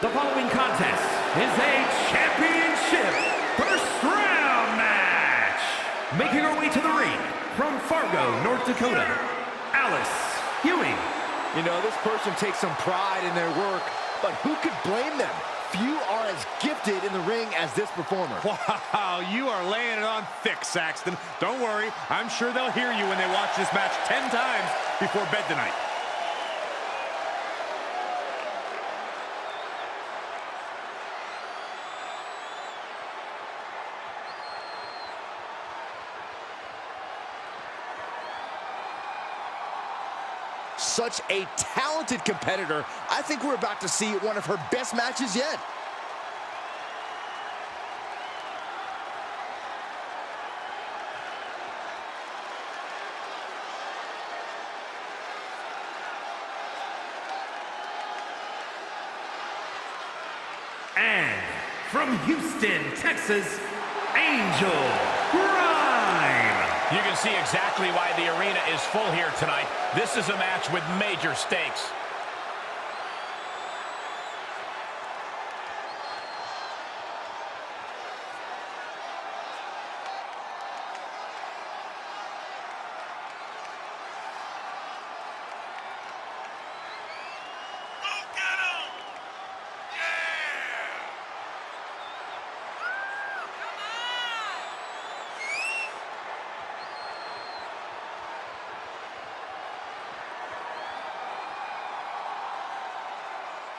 The following contest is a championship first round match. Making her way to the ring from Fargo, North Dakota, Alice Ewing. You know, this person takes some pride in their work, but who could blame them? Few are as gifted in the ring as this performer. Wow, you are laying it on thick, Saxton. Don't worry, I'm sure they'll hear you when they watch this match 10 times before bed tonight. Such a talented competitor. I think we're about to see one of her best matches yet. And from Houston, Texas, Angel GRIME. You can see exactly why the arena is full here tonight. This is a match with major stakes.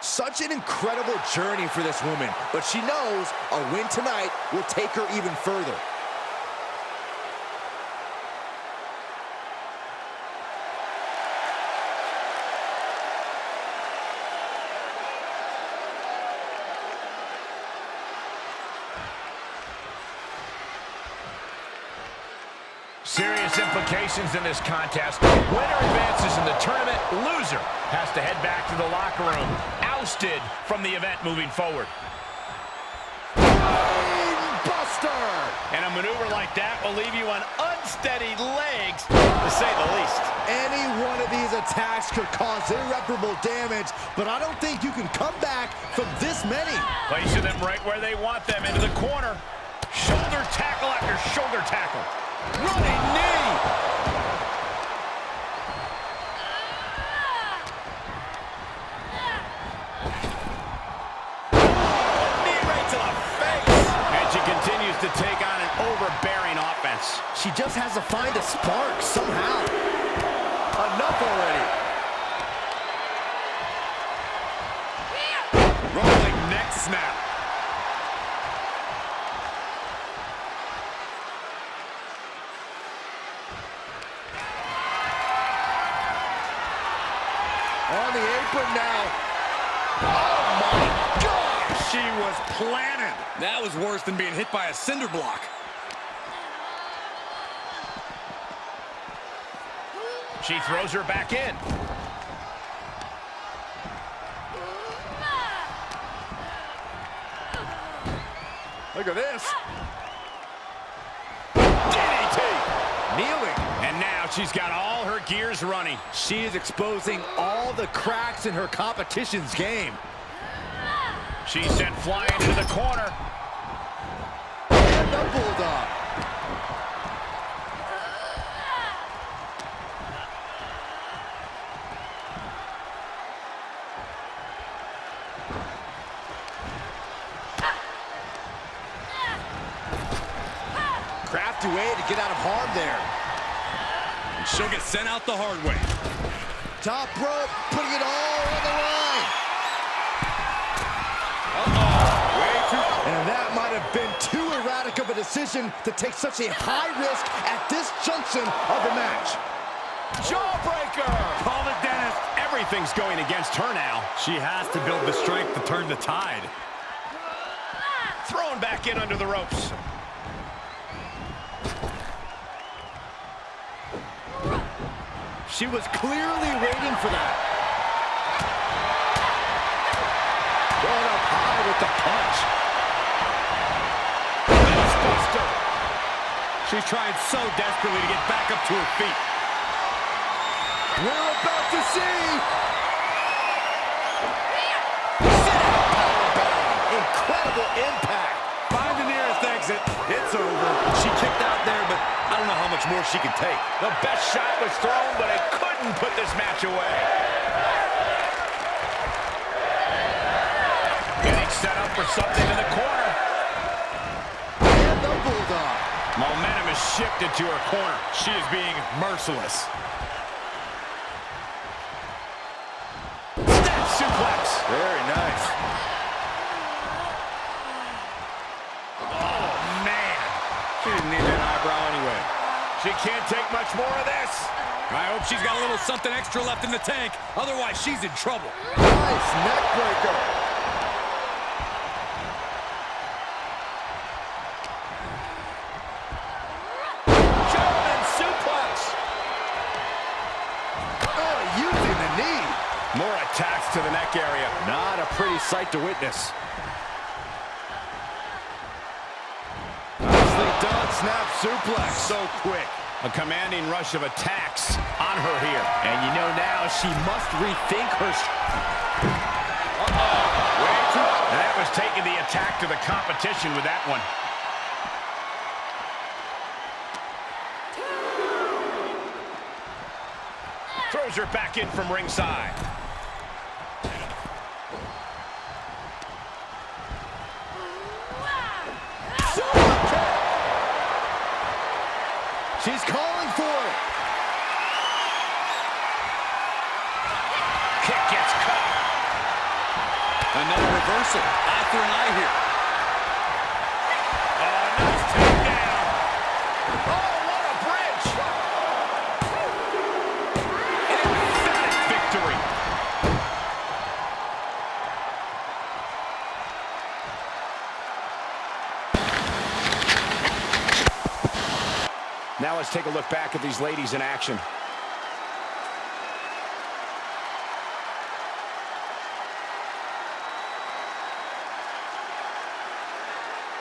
Such an incredible journey for this woman, but she knows a win tonight will take her even further. Serious implications in this contest. Winner advances in the tournament. Loser has to head back to the locker room. Ousted from the event moving forward. Buster! And a maneuver like that will leave you on unsteady legs, to say the least. Any one of these attacks could cause irreparable damage, but I don't think you can come back from this many. Placing them right where they want them, into the corner. Shoulder tackle after shoulder tackle. Running knee. Knee right to the face. And she continues to take on an overbearing offense. She just has to find a spark somehow. Enough already. Rolling neck snap. On the apron now. Oh my gosh! She was planted. That was worse than being hit by a cinder block. She throws her back in. Look at this. DDT. Kneeling. And now she's got all her gears running. She is exposing all the cracks in her competition's game. She's sent flying into the corner. And the bulldog. Crafty way to get out of harm there. And she'll get sent out the hard way. Top rope, putting it all on the line. Way too... And that might have been too erratic of a decision to take such a high risk at this junction of the match. Jawbreaker. Call the dentist. Everything's going against her now. She has to build the strength to turn the tide. Thrown back in under the ropes. She was clearly waiting for that. Going up high with the punch. Buster. She's trying so desperately to get back up to her feet. We're about to see. Sit-out power incredible impact. Find the nearest exit. It's over. She kicked out there, but I don't know how much more she can take. The best shot was thrown, but it couldn't put this match away. Getting set up for something in the corner. And the Bulldog. Momentum is shifted to her corner. She is being merciless. Snap suplex. Very nice. Oh, man. She didn't need that eyebrow anyway. She can't take much more of this. I hope she's got a little something extra left in the tank. Otherwise, she's in trouble. Nice neck breaker. German suplex. Oh, using the knee. More attacks to the neck area. Not a pretty sight to witness. Nicely done, snap suplex. So quick. A commanding rush of attacks on her here. And you know now she must rethink her... Way too... And that was taking the attack to the competition with that one. Throws her back in from ringside. She's calling for it. Kick gets caught. Another reversal. Eye for an eye here. Nice takedown. Oh, what a bridge. An emphatic victory. Now let's take a look back at these ladies in action.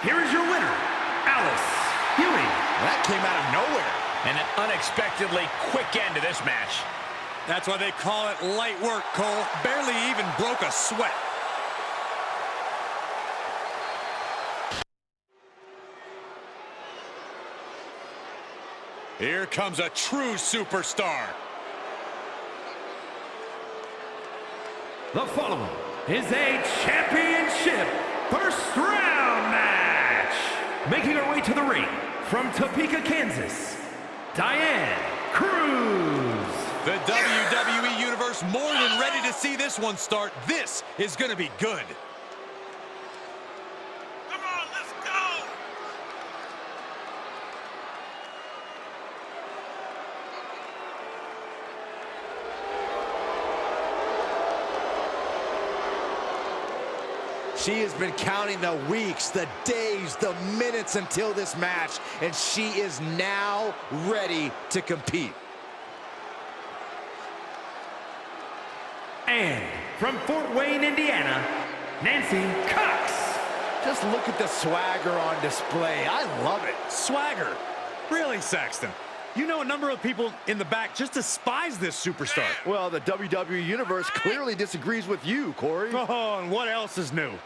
Here is your winner, Alice Ewing. That came out of nowhere. And an unexpectedly quick end to this match. That's why they call it light work, Cole. Barely even broke a sweat. Here comes a true superstar. The following is a championship first round match. Making her way to the ring from Topeka, Kansas, DIANE CRUZ. The WWE Universe more than ready to see this one start. This is going to be good. Come on, let's go! She has been counting the weeks, the days, the minutes until this match, and she is now ready to compete. And from Fort Wayne, Indiana, Nancy Cox. Just look at the swagger on display. I love it. Swagger. Really, Saxton? You know a number of people in the back just despise this superstar. Well, the WWE Universe clearly disagrees with you, Corey. Oh, and what else is new?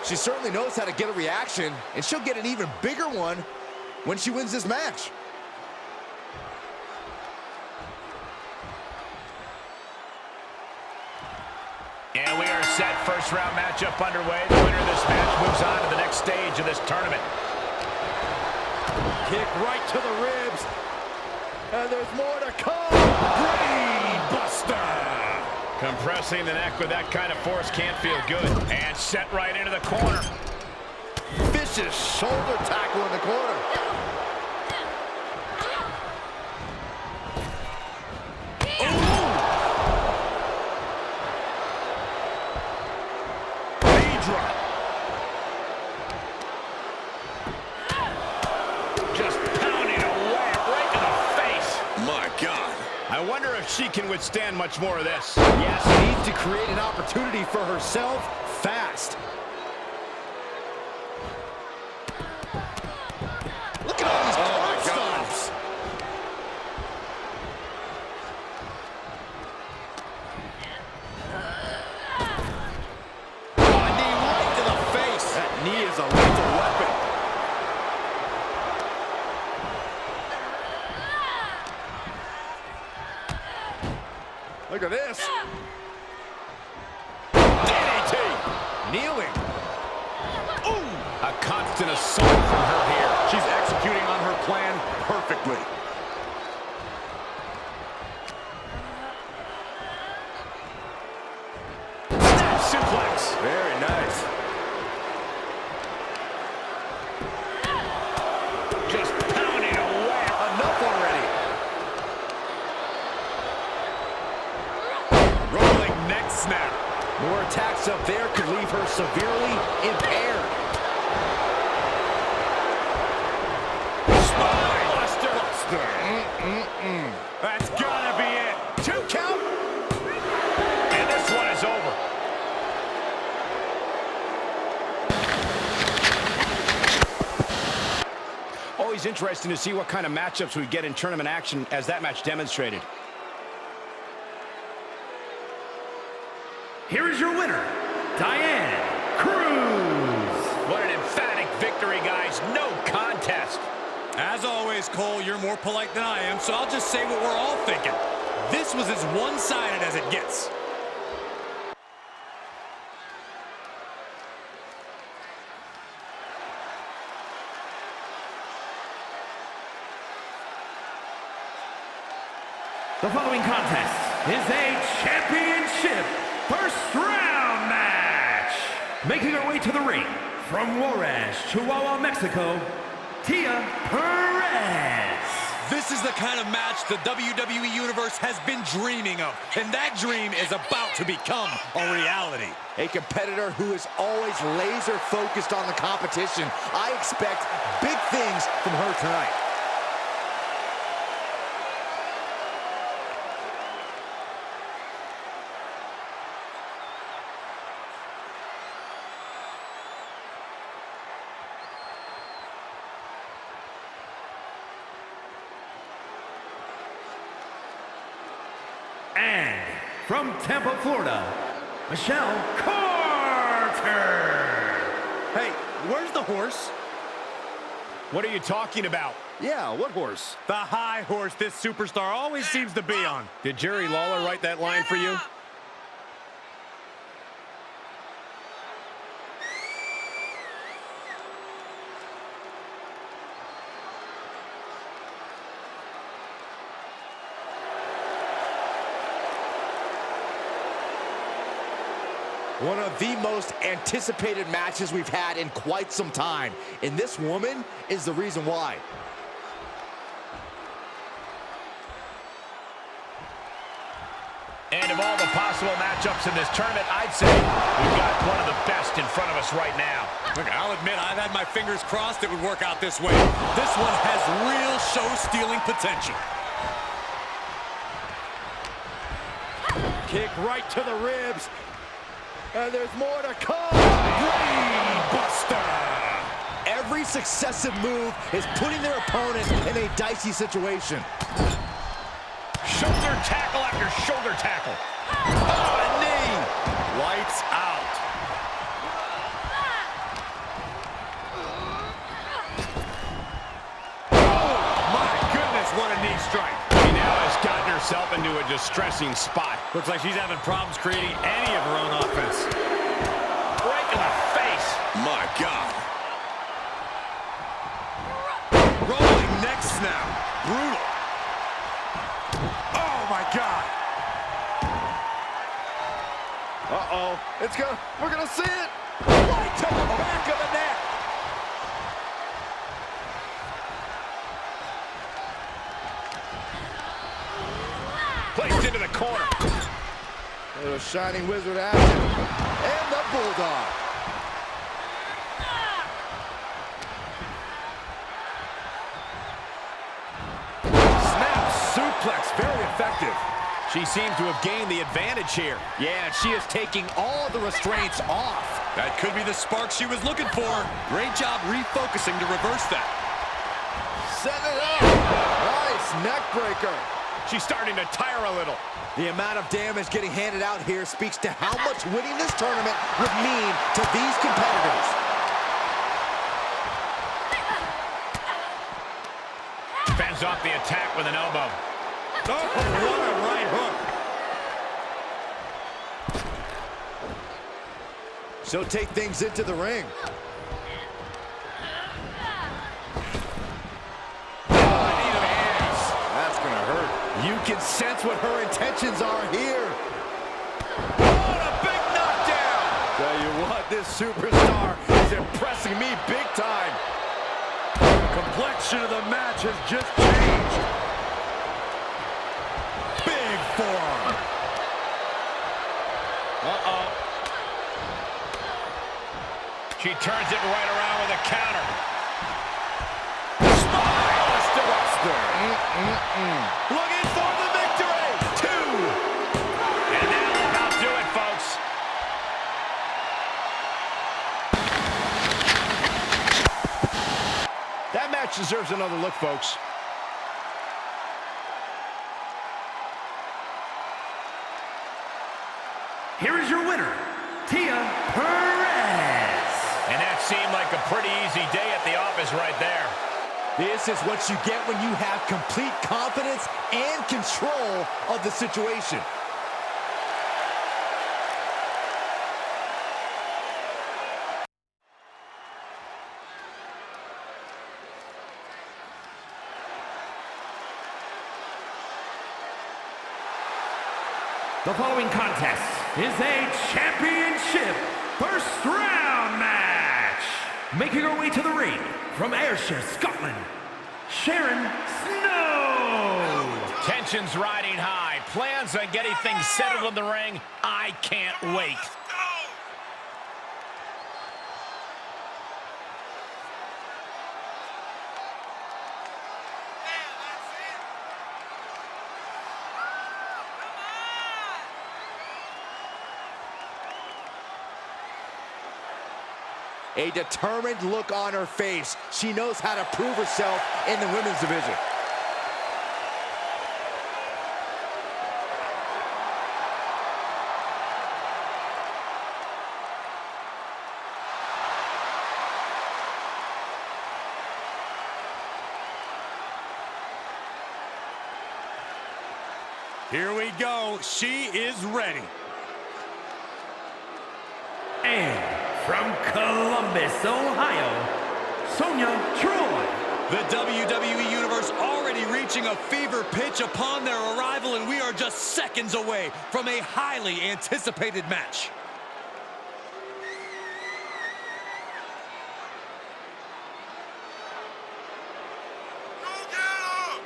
She certainly knows how to get a reaction, and she'll get an even bigger one when she wins this match. And we are set. First round matchup underway. The winner of this match moves on to the next stage of this tournament. Kick right to the ribs. And there's more to come. Buster. Compressing the neck with that kind of force can't feel good. And set right into the corner. Vicious shoulder tackle in the corner. Drop. Just pounding away right in the face. My God. I wonder if she can withstand much more of this. Yes, she needs to create an opportunity for herself fast. Look at all these curb stomps. Oh, a knee right to the face. That knee is a lethal weapon. Look at this. DDT. Kneeling. Ooh. A constant assault from her here. She's executing on her plan perfectly. Snap suplex. Very nice. Just pounding away. Enough already. Rolling neck snap. More attacks up there could leave her severely impaired. Spinebuster. That's gotta be it. 2 count. And this one is over. Always interesting to see what kind of matchups we get in tournament action, as that match demonstrated. Here is your winner, DIANE CRUZ. What an emphatic victory, guys. No contest. As always, Cole, you're more polite than I am, so I'll just say what we're all thinking. This was as one-sided as it gets. The following contest is a championship first round match. Making her way to the ring from Juarez, Chihuahua, Mexico, Tia Perez. This is the kind of match the WWE Universe has been dreaming of, and that dream is about to become a reality. A competitor who is always laser focused on the competition. I expect big things from her tonight. And from Tampa, Florida, Michelle Carter. Hey, where's the horse? What are you talking about? Yeah, what horse? The high horse this superstar always seems to be on. Did Jerry Lawler write that line for you? One of the most anticipated matches we've had in quite some time. And this woman is the reason why. And of all the possible matchups in this tournament, I'd say we've got one of the best in front of us right now. Look, I'll admit I've had my fingers crossed it would work out this way. This one has real show-stealing potential. Kick right to the ribs. And there's more to come. Brainbuster. Every successive move is putting their opponent in a dicey situation. Shoulder tackle after shoulder tackle. Oh, a knee. Lights out. Oh, my goodness, what a knee strike. She now has gotten herself into a distressing spot. Looks like she's having problems creating any of her own offense. Right in the face. My God. Rolling neck snap. Brutal. Oh, my God. Uh-oh. We're gonna see it. Right to the back of the neck. Placed into the corner. A little Shining Wizard action. And the Bulldog. Snap suplex. Very effective. She seems to have gained the advantage here. Yeah, she is taking all the restraints off. That could be the spark she was looking for. Great job refocusing to reverse that. setting it up. Nice neck breaker. She's starting to tire a little. The amount of damage getting handed out here speaks to how much winning this tournament would mean to these competitors. Fends off the attack with an elbow. Oh, what a right hook. She'll take things into the ring. That's gonna hurt. You can sense what her intentions are here. What a big knockdown! Tell you what, this superstar is impressing me big time. The complexion of the match has just changed. Big forearm. Uh-oh. She turns it right around with a counter. Looking for the victory. 2. And that'll about do it, folks. That match deserves another look, folks. Here is your winner, Tia Perez. And that seemed like a pretty easy day at the office right there. This is what you get when you have complete confidence and control of the situation. The following contest is a championship first round match. Making her way to the ring from Ayrshire, Scotland, Sharon Snow. Tensions riding high. Plans on getting things settled in the ring. I can't wait. Let's go. Yeah, that's it. A determined look on her face. She knows how to prove herself in the women's division. Here we go. She is ready. And from Columbus, Ohio, Sonya Troy. The WWE Universe already reaching a fever pitch upon their arrival, and we are just seconds away from a highly anticipated match. Go get her.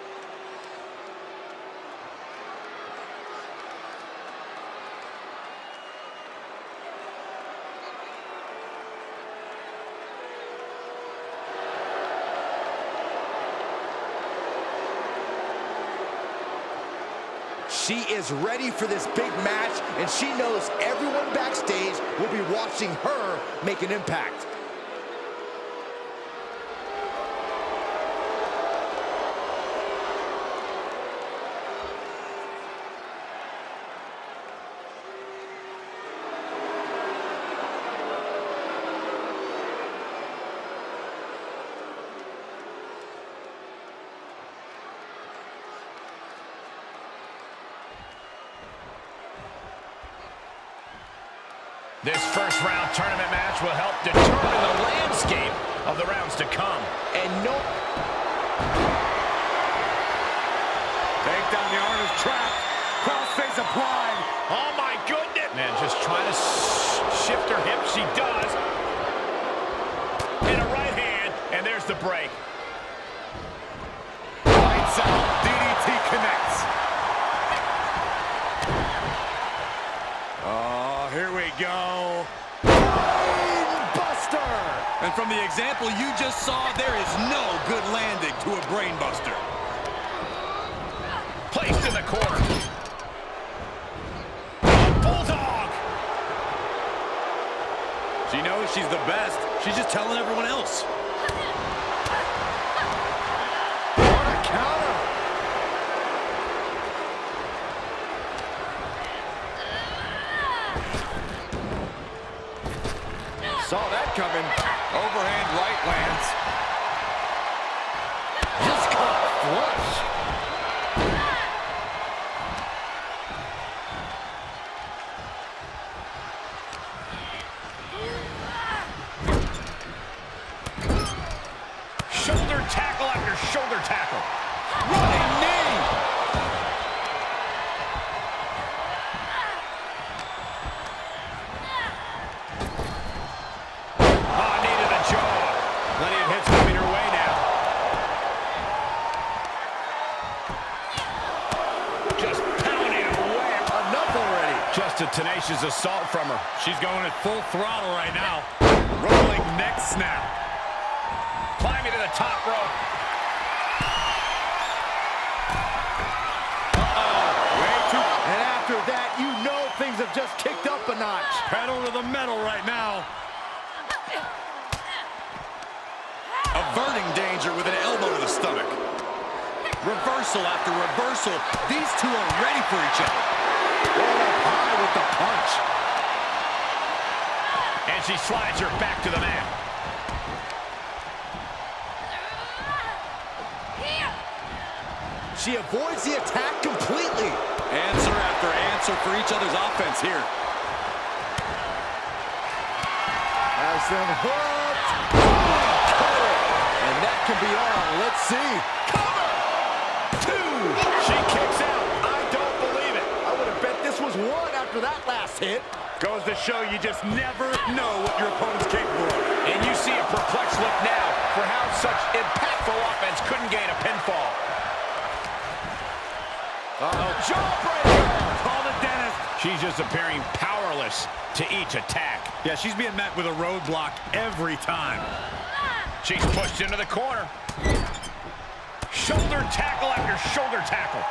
She is ready for this big match, and she knows everyone backstage will be watching her make an impact. This first round tournament match will help determine the landscape of the rounds to come. And no... Takedown, the arm is trapped. Crossface applied. Oh my goodness! Man, just trying to shift her hip. She does. In a right hand, and there's the break. Lights out. DDT connects. Oh, here we go. Buster! And from the example you just saw, there is no good landing to a brainbuster. Placed in the corner. Bulldog! She knows she's the best. She's just telling everyone else. Saw that coming. Overhand right lands. Just caught flush. Shoulder tackle after shoulder tackle. Running knee. Oh, knee to the jaw. Plenty of hits coming her way now. Just pounding away. Enough already. Just a tenacious assault from her. She's going at full throttle right now. Rolling neck snap. Climbing to the top rope. And after that, you know things have just kicked up a notch. Pedal to the metal right now. Averting danger with an elbow to the stomach. Reversal after reversal. These two are ready for each other. Going up high with the punch. And she slides her back to the mat. She avoids the attack completely. Answer after answer for each other's offense here. Has them hooked. And that can be all. Let's see. Cover! 2. She kicks out. I don't believe it. I would have bet this was 1 after that last hit. Goes to show you just never know what your opponent's capable of. And you see a perplexed look now for how such impactful offense couldn't gain a pinfall. Jawbreaker! Call the dentist. She's just appearing powerless to each attack. Yeah, she's being met with a roadblock every time. She's pushed into the corner. Shoulder tackle after shoulder tackle.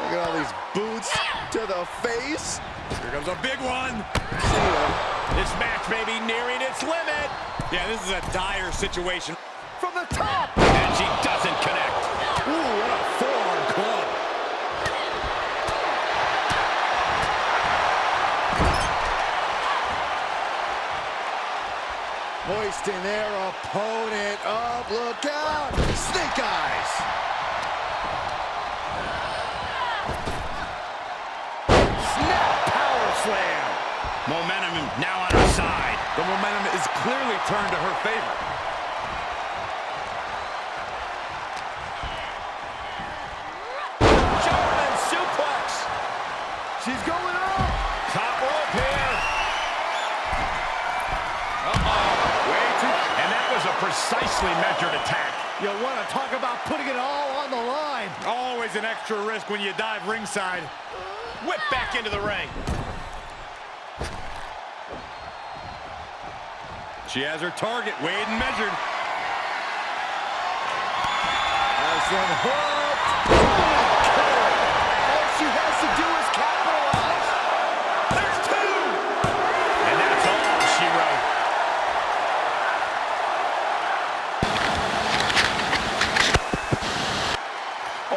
Look at all these boots to the face. Here comes a big one. See ya. This match may be nearing its limit. Yeah, this is a dire situation. From the top. And she doesn't connect. Ooh, what a forearm club. Hoisting their opponent up. Look out. Snake eyes. Snap power slam. Momentum now on her side. The momentum is clearly turned to her favor. German suplex. She's going up. Top rope here. And that was a precisely measured attack. You want to talk about putting it all on the line. Always an extra risk when you dive ringside. Whip back into the ring. She has her target weighed and measured. Has them hooked. All she has to do is capitalize. There's 2. And that's all she wrote.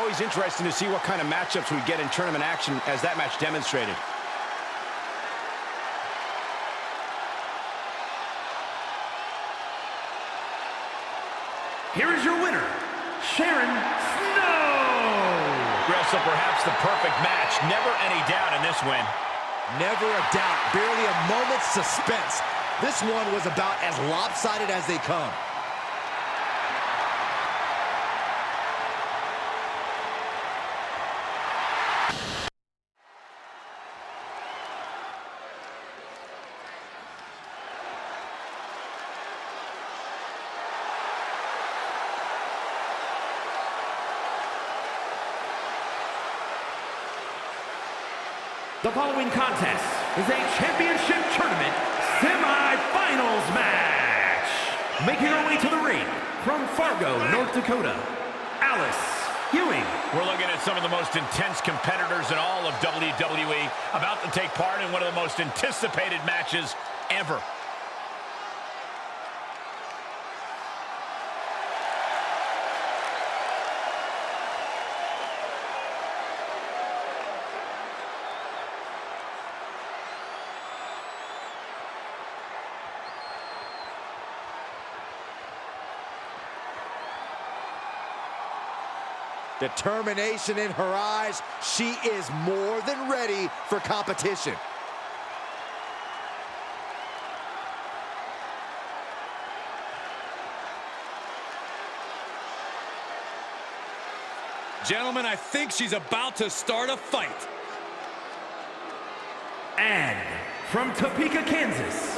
Always interesting to see what kind of matchups we get in tournament action, as that match demonstrated. Here is your winner, Sharon Snow. Wrestle perhaps the perfect match. Never any doubt in this win. Never a doubt. Barely a moment's suspense. This one was about as lopsided as they come. The following contest is a championship tournament semi-finals match. Making her way to the ring from Fargo, North Dakota, Alice Ewing. We're looking at some of the most intense competitors in all of WWE about to take part in one of the most anticipated matches ever. Determination in her eyes. She is more than ready for competition. Gentlemen, I think she's about to start a fight. And from Topeka, Kansas,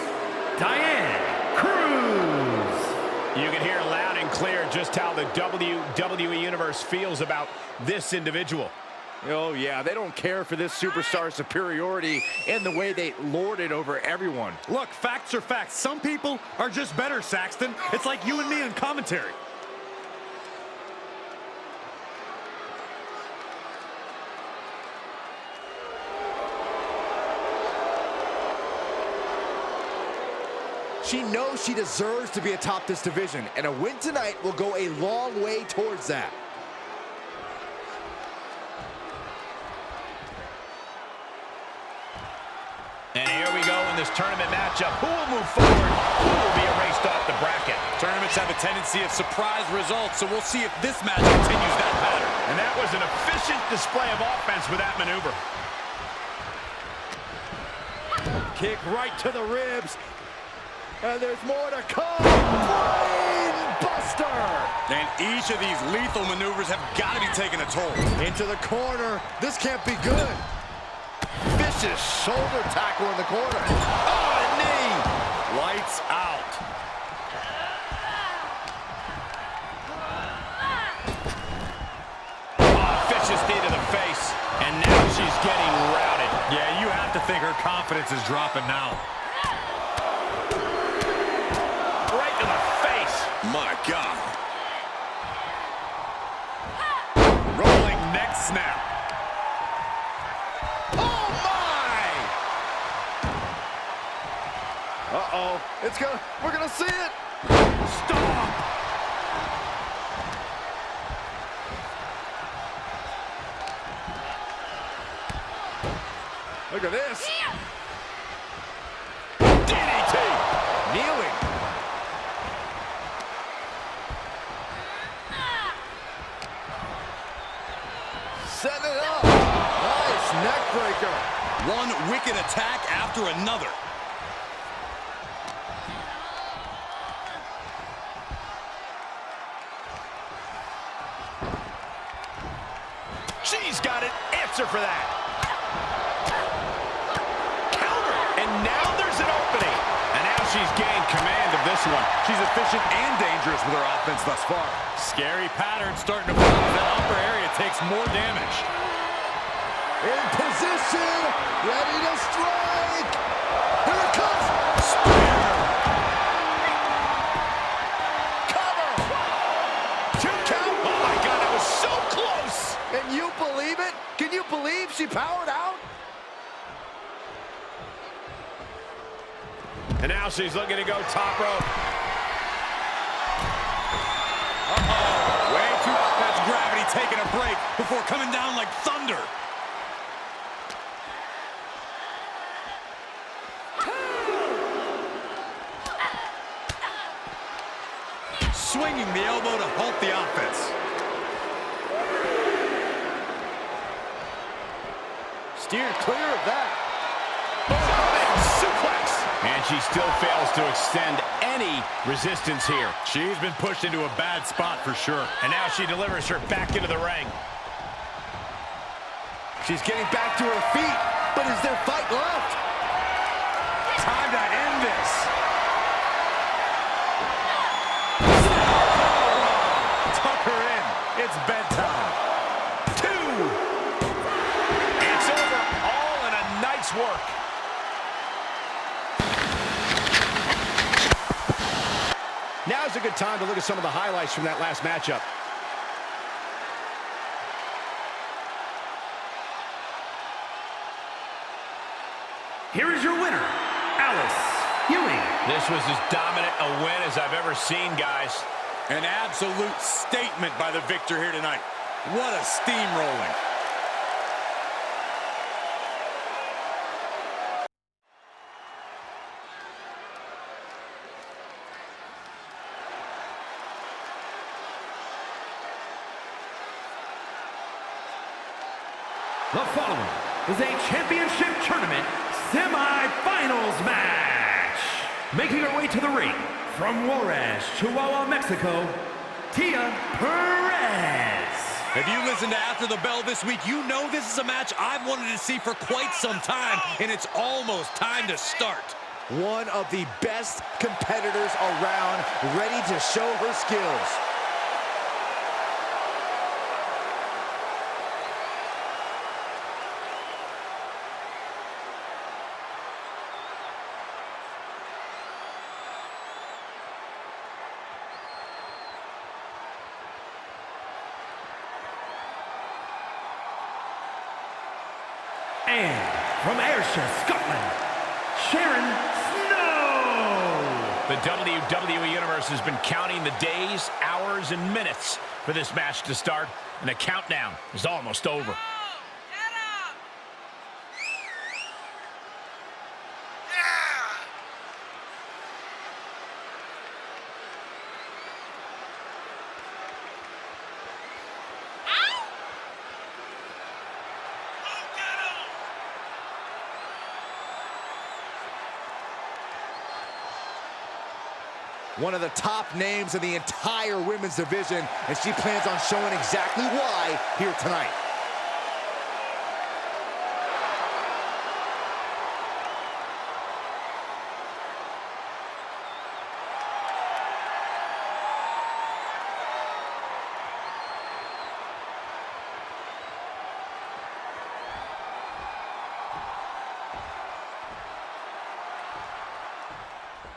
DIANE CRUZ. You can hear loud and clear just how the WWE Universe feels about this individual. Oh, yeah, they don't care for this superstar's superiority and the way they lord it over everyone. Look, facts are facts. Some people are just better, Saxton. It's like you and me in commentary. She knows she deserves to be atop this division, and a win tonight will go a long way towards that. And here we go in this tournament matchup. Who will move forward? Who will be erased off the bracket? Tournaments have a tendency of surprise results, so we'll see if this match continues that pattern. And that was an efficient display of offense with that maneuver. Kick right to the ribs. And there's more to come. Brain buster. And each of these lethal maneuvers have got to be taking a toll. Into the corner. This can't be good. Vicious shoulder tackle in the corner. Oh, a knee. Lights out. Oh, vicious knee to the face. And now she's getting routed. Yeah, you have to think her confidence is dropping now. Right to the face. My God. Rolling neck snap. Oh, my. Uh-oh. We're gonna see it. Stop. Look at this. DDT. Kneeling. Setting it up. Nice neck breaker. One wicked attack after another. She's got an answer for that. Counter. And now there's an opening. And now she's gained command of this one. She's efficient and dangerous with her offense thus far. Scary pattern starting to form. That upper area takes more damage. In position. Ready to strike. Here it comes. Spear. Cover. 2 count. Oh, my God, that was so close. And you believe it? Can you believe she powered out? And now she's looking to go top rope. Uh-oh. Way too much. That's gravity taking a break before coming down like thunder. Swinging the elbow to halt the offense. Steered clear of that. Suplex. And she still fails to extend any resistance here. She's been pushed into a bad spot for sure. And now she delivers her back into the ring. She's getting back to her feet, but is there fight left? Time to end this. Tuck her in. It's bedtime. 2. It's over. All in a night's work. Now's a good time to look at some of the highlights from that last matchup. Here is your winner, Alice Ewing. This was as dominant a win as I've ever seen, guys. An absolute statement by the victor here tonight. What a steamrolling. The following is a championship tournament semi-finals match. Making her way to the ring from Juarez, Chihuahua, Mexico, Tia Perez. If you listen to After the Bell this week, you know this is a match I've wanted to see for quite some time, and it's almost time to start. One of the best competitors around, ready to show her skills. And from Ayrshire, Scotland, Sharon Snow. The WWE Universe has been counting the days, hours, and minutes for this match to start, and the countdown is almost over. One of the top names in the entire women's division, and she plans on showing exactly why here tonight.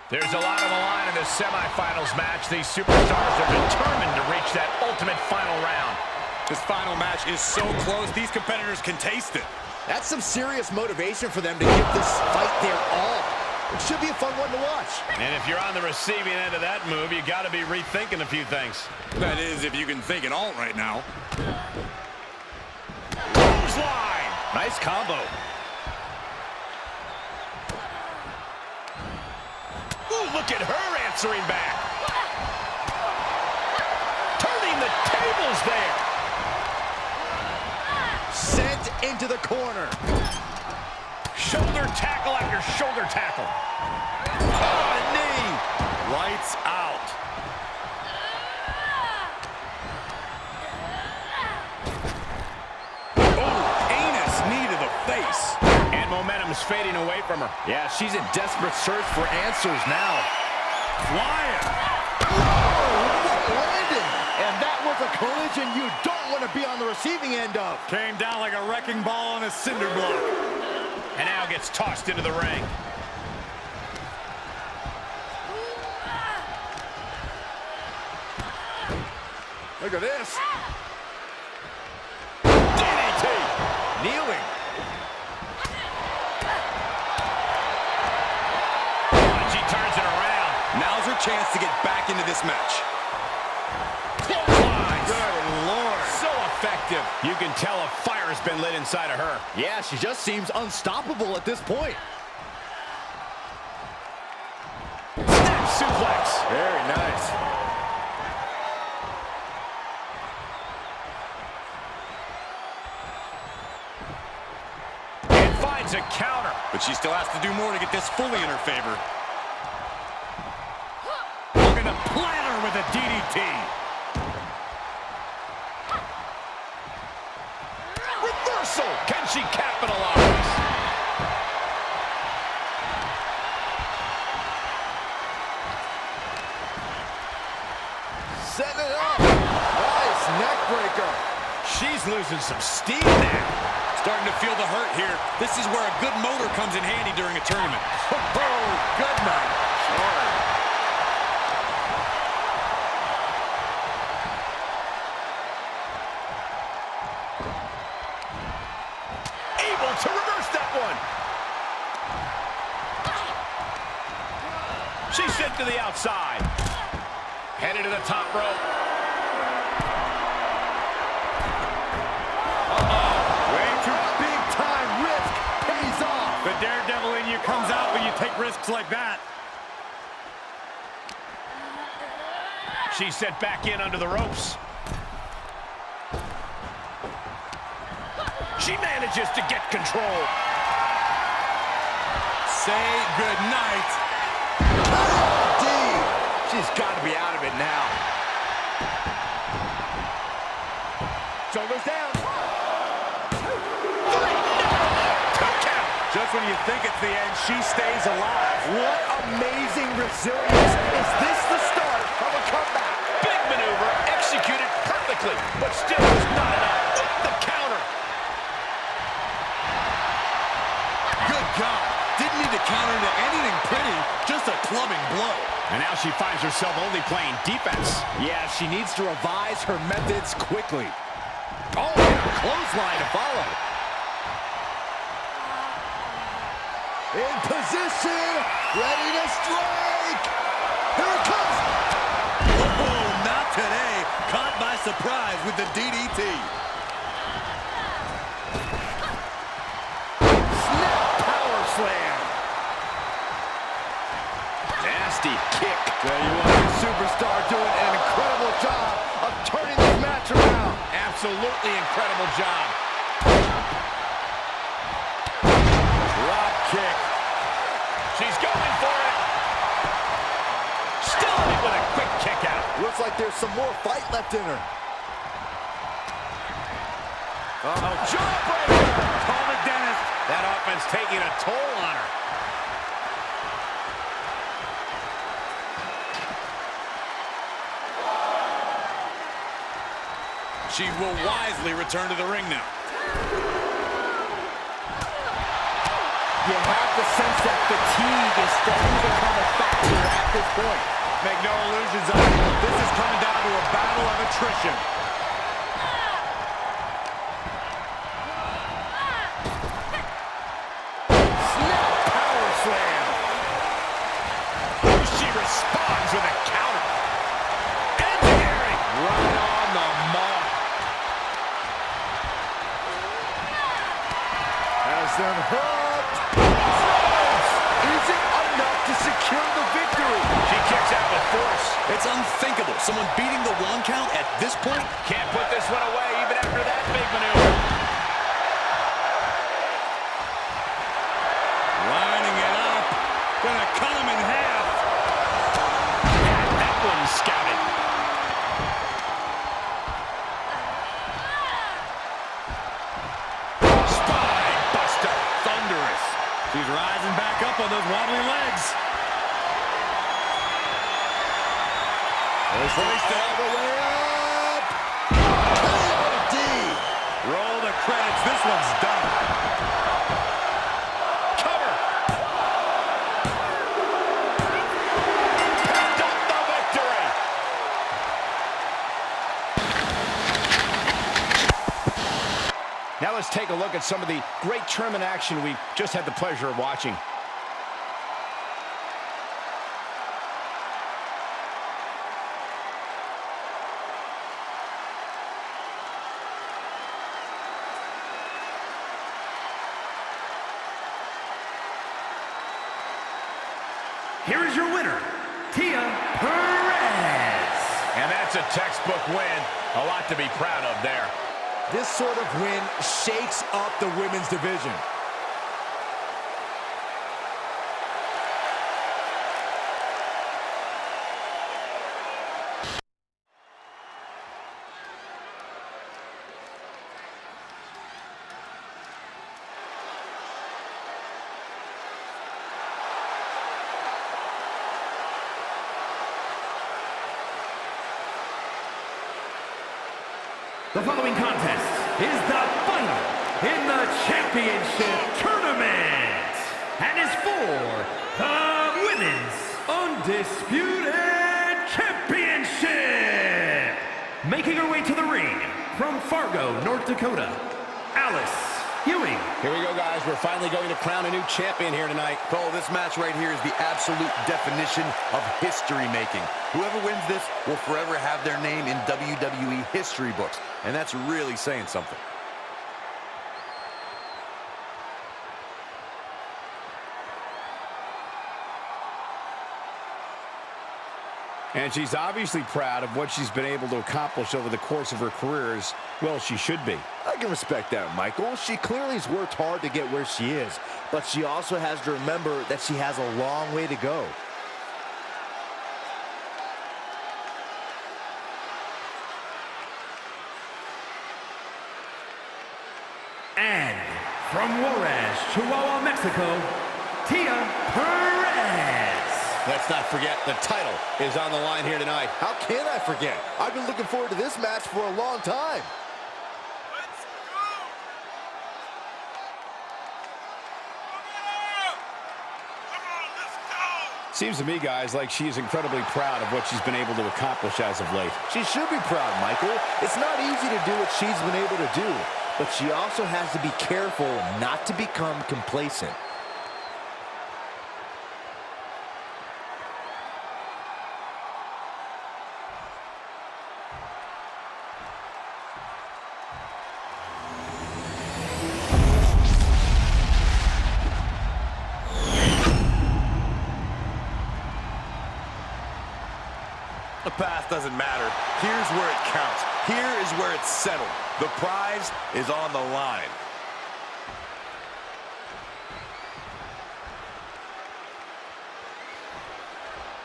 There's a lot on the line in this semifinals match. These superstars are determined to reach that ultimate final round. This final match is so close, these competitors can taste it. That's some serious motivation for them to give this fight their all. It should be a fun one to watch. And if you're on the receiving end of that move, you got to be rethinking a few things. That is, if you can think it all right now. Clothesline! Nice combo. Ooh, look at her answering back. Turning the tables there. Sent into the corner. Shoulder tackle after shoulder tackle. Oh, a knee. Lights out. Oh, heinous knee to the face. And momentum's fading away from her. Yeah, she's in desperate search for answers now. Flying. What landing! And that was a collision you don't want to be on the receiving end of. Came down like a wrecking ball on a cinder block. And now gets tossed into the ring. Look at this. DDT. Kneeling. And she turns it around. Now's her chance to get back into this match. Clotheslines. Good Lord. So effective. You can tell a fire has been lit inside of her. Yeah, she just seems unstoppable at this point. Snap suplex. Very nice. And finds a counter. But she still has to do more to get this fully in her favor. Looking to plant her with a DDT. Reversal. Can she capitalize? Set it up. Nice neck breaker. She's losing some steam there. Starting to feel the hurt here. This is where a good motor comes in handy during a tournament. Oh, good night. Hard. Able to reverse that one. She's sent to the outside. Headed to the top rope. Way too Big time risk pays off. The daredevil in you comes out when you take risks like that. She's sent back in under the ropes. She manages to get control. Say goodnight. D. She's got to be out of it now. Shoulders down. Just when you think it's the end, she stays alive. What amazing resilience. Is this the start of a comeback? Big maneuver, executed perfectly, but still was not enough. With the counter. Good God. Didn't need to counter into anything pretty, just a clubbing blow. And now she finds herself only playing defense. Yeah, she needs to revise her methods quickly. Oh, and a clothesline to follow. In position, ready to strike. Here it comes. Oh, not today. Caught by surprise with the DDT. Snap power slam. Nasty kick. There you are, the superstar doing an incredible job of turning this match around. Absolutely incredible job. Drop kick. She's going for it. Still in it with a quick kick out. Looks like there's some more fight left in her. Oh, jawbreaker. Call the dentist. That offense taking a toll on her. She will wisely return to the ring now. You have to sense that fatigue is starting to become a factor at this point. Make no illusions on it. This is coming down to a battle of attrition. Snap power slam. She responds with a counter. Engineering. Right on the mark. Has them hooked. Is it enough to secure the victory? She kicks out with force. It's unthinkable. Someone beating the 1 count at this point? Can't put this one away even after that big maneuver. Lining it up. Gonna cut him in half. And that one's scouted. Spine buster. Thunderous. She's rising back up on those wobbly legs. Hoisted all the way up. KOD. Roll the credits. This one's done. Cover. Picked up the victory. Now let's take a look at some of the great tournament action we just had the pleasure of watching. Here is your winner, Tia Perez. And that's a textbook win. A lot to be proud of there. This sort of win shakes up the women's division. The following contest is the final in the championship tournament and is for the Women's Undisputed Championship. Making her way to the ring from Fargo, North Dakota, Alice Ewing. Here we go, guys. We're finally going to crown a new champion here tonight. Cole, this match right here is the absolute definition of history making. Whoever wins this will forever have their name in WWE history books, and that's really saying something. And she's obviously proud of what she's been able to accomplish over the course of her career, as well she should be. I can respect that, Michael. She clearly has worked hard to get where she is, but she also has to remember that she has a long way to go. And from Juarez, Chihuahua, Mexico, Tia Perez. Let's not forget the title is on the line here tonight. How can I forget? I've been looking forward to this match for a long time. Let's go! Come on, let's go! Seems to me, guys, like she's incredibly proud of what she's been able to accomplish as of late. She should be proud, Michael. It's not easy to do what she's been able to do, but she also has to be careful not to become complacent. The past doesn't matter. Here's where it counts. Here is where it's settled. The prize is on the line.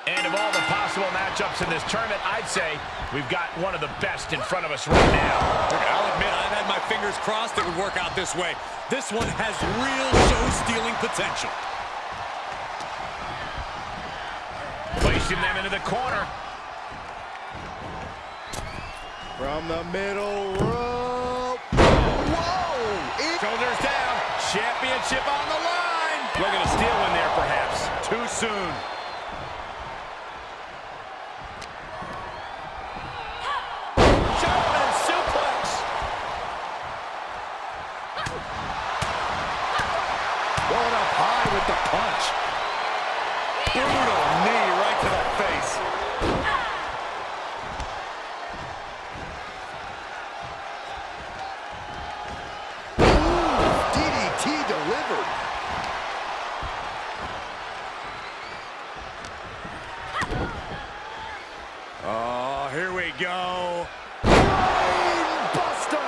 And of all the possible matchups in this tournament, I'd say we've got one of the best in front of us right now. I'll admit, I've had my fingers crossed it would work out this way. This one has real show-stealing potential. Placing them into the corner. From the middle rope. Whoa! Shoulders down. Championship on the line. Looking to steal one there, perhaps. Too soon. German suplex. Going up high with the punch. Brutal knee right to the face. DDT delivered. Oh, here we go. Buster!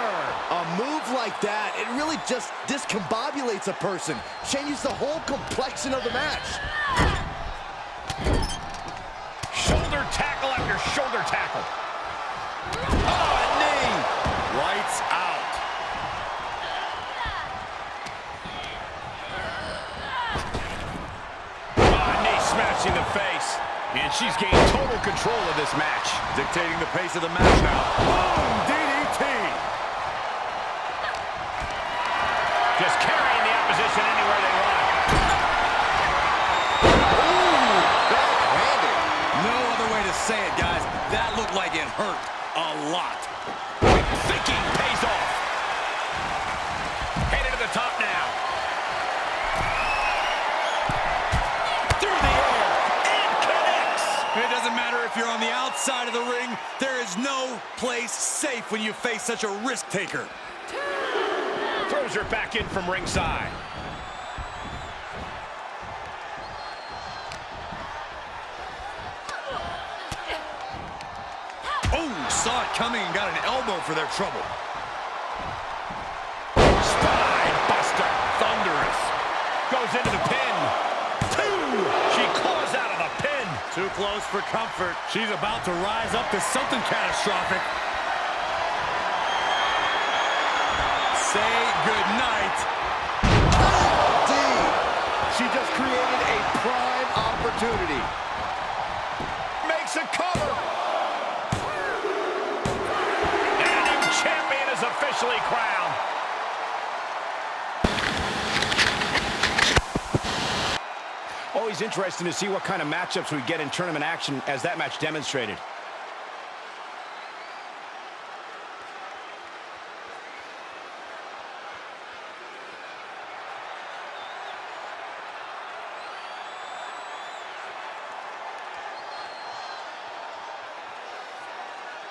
A move like that, it really just discombobulates a person. Changes the whole complexion of the match. Shoulder tackle after shoulder tackle. Oh, a knee. Lights out. Oh, knee smashing the face. And she's gained total control of this match. Dictating the pace of the match now. Boom! DDT. Just carrying the opposition anywhere they want. Backhanded. No other way to say it, guys. That looked like it hurt a lot. Quick thinking pays off. Headed to the top now. Through the air. And connects. It doesn't matter if you're on the outside of the ring. There is no place safe when you face such a risk taker. Throws her back in from ringside. Oh, saw it coming and got an elbow for their trouble. Spine buster. Thunderous. Goes into the pin. Two. She claws out of the pin. Too close for comfort. She's about to rise up to something catastrophic. Say goodnight. D. She just created a prime opportunity. Makes a cover. And a new champion is officially crowned. Always interesting to see what kind of matchups we get in tournament action, as that match demonstrated.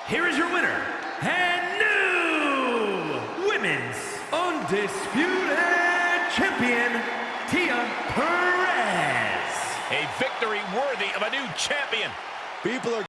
Here is your winner, and new Women's Undisputed Champion, Tia Perez. A victory worthy of a new champion. People are